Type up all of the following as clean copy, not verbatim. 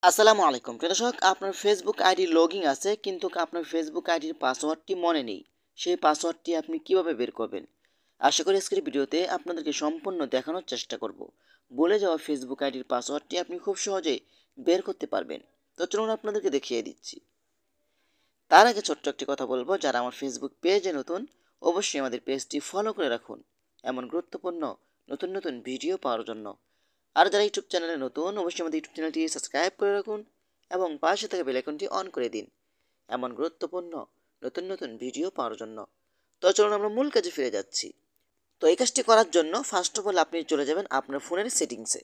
আসসালামু আলাইকুম প্রিয় দর্শক, আপনার ফেসবুক আইডি লগইন আছে কিন্তু আপনার ফেসবুক আইডির পাসওয়ার্ডটি মনে নেই। সেই পাসওয়ার্ডটি আপনি কিভাবে বের করবেন? আশা করি আজকের ভিডিওতে আপনাদেরকে সম্পূর্ণ দেখানোর চেষ্টা করব। বলে যাওয়া ফেসবুক আইডির পাসওয়ার্ডটি আপনি খুব সহজেই বের করতে পারবেন। তো চলুন আপনাদেরকে দেখিয়ে দিচ্ছি। তার আগে ছোট্ট একটি কথা বলবো, যারা আমার ফেসবুক পেজে নতুন অবশ্যই আমাদের পেজটি ফলো করে রাখুন এমন গুরুত্বপূর্ণ নতুন নতুন ভিডিও পাওয়ার জন্য। আর যারা ইউটিউব চ্যানেলে নতুন অবশ্যই আমাদের ইউটিউব চ্যানেলটি সাবস্ক্রাইব করে রাখুন এবং পাশে থাকা বেল আইকনটি অন করে দিন এমন গুরুত্বপূর্ণ নতুন নতুন ভিডিও পাওয়ার জন্য। তো চলুন আমরা মূল কাজে ফিরে যাচ্ছি। তো এই কাজটি করার জন্য ফার্স্ট অফ অল আপনি চলে যাবেন আপনার ফোনের সেটিংসে।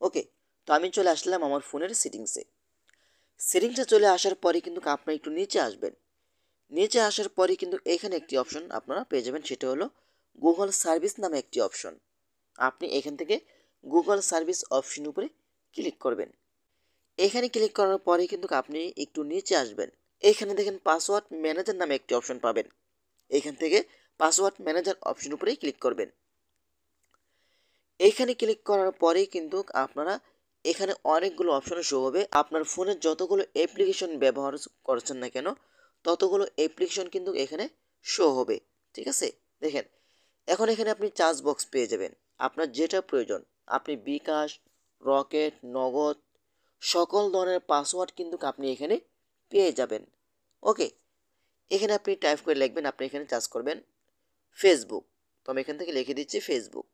ওকে, তো আমি চলে আসলাম আমার ফোনের সেটিংসে। সেটিংসে চলে আসার পরে কিন্তু আপনার একটু নিচে আসবেন। নিচে আসার পরে কিন্তু এখানে একটি অপশন আপনারা পেয়ে যাবেন, সেটা হলো গুগল সার্ভিস নামে একটি অপশন। আপনি এখান থেকে গুগল সার্ভিস অপশন উপরে ক্লিক করবেন। এখানে ক্লিক করার পরে কিন্তু আপনি একটু নিচে আসবেন। এখানে দেখেন পাসওয়ার্ড ম্যানেজার নামে একটি অপশন পাবেন। এখান থেকে পাসওয়ার্ড ম্যানেজার অপশন উপরেই ক্লিক করবেন। এইখানে ক্লিক করার পরেই কিন্তু আপনারা এখানে অনেকগুলো অপশন শো হবে। আপনার ফোনে যতগুলো অ্যাপ্লিকেশন ব্যবহার করছেন না কেন ততগুলো অ্যাপ্লিকেশন কিন্তু এখানে শো হবে। ঠিক আছে, দেখেন এখন এখানে আপনি চার্জ বক্স পেয়ে যাবেন। আপনার যেটা প্রয়োজন আপনি বিকাশ, রকেট, নগদ সকল ধরনের পাসওয়ার্ড কিন্তু আপনি এখানে পেয়ে যাবেন। ওকে, এখানে আপনি টাইপ করে লিখবেন, আপনি এখানে চার্জ করবেন ফেসবুক। তো আমি এখান থেকে লিখে দিচ্ছি ফেসবুক।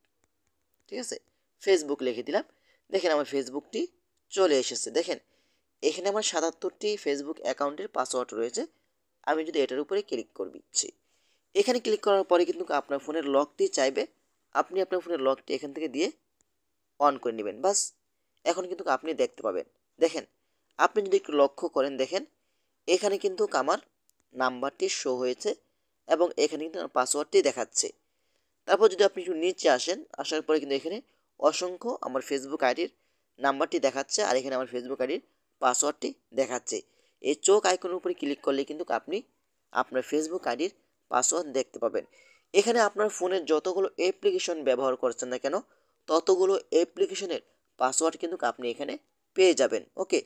ঠিক আছে, ফেসবুক লিখে দিলাম। দেখেন আমার ফেসবুকটি চলে এসেছে। দেখেন এখানে আমার ৭৭টি ফেসবুক অ্যাকাউন্টের পাসওয়ার্ড রয়েছে। আমি যদি এটার উপরে ক্লিক করে দিচ্ছি, এখানে ক্লিক করার পরে কিন্তু আপনার ফোনের লকটি চাইবে। আপনি আপনার ফোনের লকটি এখান থেকে দিয়ে অন করে নেবেন। বাস, এখন কিন্তু আপনি দেখতে পাবেন। দেখেন আপনি যদি একটু লক্ষ্য করেন, দেখেন এখানে কিন্তু আমার নাম্বারটি শো হয়েছে এবং এখানে কিন্তু আমার পাসওয়ার্ডটি দেখাচ্ছে। তারপর যদি আপনি একটু নিচে আসেন, আসার পরে কিন্তু এখানে অসংখ্য আমার ফেসবুক আইডির নাম্বারটি দেখাচ্ছে আর এখানে আমার ফেসবুক আইডির পাসওয়ার্ডটি দেখাচ্ছে। এই চোখ আইকনের উপরে ক্লিক করলে কিন্তু আপনি আপনার ফেসবুক আইডির পাসওয়ার্ড দেখতে পাবেন। এখানে আপনার ফোনের যতগুলো অ্যাপ্লিকেশন ব্যবহার করছেন না কেন ততগুলো অ্যাপ্লিকেশনের পাসওয়ার্ড কিন্তু আপনি এখানে পেয়ে যাবেন। ওকে,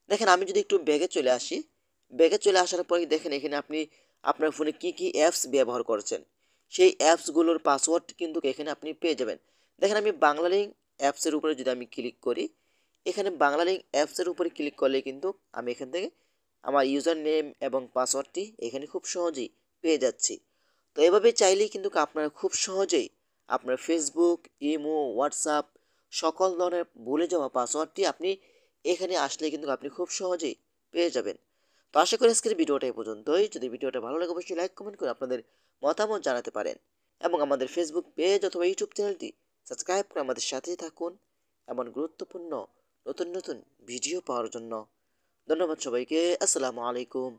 দেখেন আমি যদি একটু ব্যাগে চলে আসি, ব্যাগে চলে আসার পরে দেখেন এখানে আপনি আপনার ফোনে কি কি অ্যাপস ব্যবহার করছেন সেই অ্যাপসগুলোর পাসওয়ার্ড কিন্তু এখানে আপনি পেয়ে যাবেন। দেখেন আমি বাংলালিংক অ্যাপসের উপরে যদি আমি ক্লিক করি, এখানে বাংলালিংক অ্যাপসের উপরে ক্লিক করলে কিন্তু আমি এখান থেকে আমার ইউজার নেম এবং পাসওয়ার্ডটি এখানে খুব সহজেই পেয়ে যাচ্ছি। তো এভাবে চাইলেই কিন্তু আপনারা খুব সহজেই আপনার ফেসবুক, ইমো, হোয়াটসঅ্যাপ সকল ধরনের ভুলে যাওয়া পাসওয়ার্ডটি আপনি এখানে আসলে কিন্তু আপনি খুব সহজেই পেয়ে যাবেন। তো আশা করি আজকের ভিডিওটা এই পর্যন্তই। যদি ভিডিওটা ভালো লাগে অবশ্যই লাইক কমেন্ট করে আপনাদের মতামত জানাতে পারেন এবং আমাদের ফেসবুক পেজ অথবা ইউটিউব চ্যানেলটি সাবস্ক্রাইব করে আমাদের সাথেই থাকুন এমন গুরুত্বপূর্ণ নতুন নতুন ভিডিও পাওয়ার জন্য। ধন্যবাদ সবাইকে। আসসালামু আলাইকুম।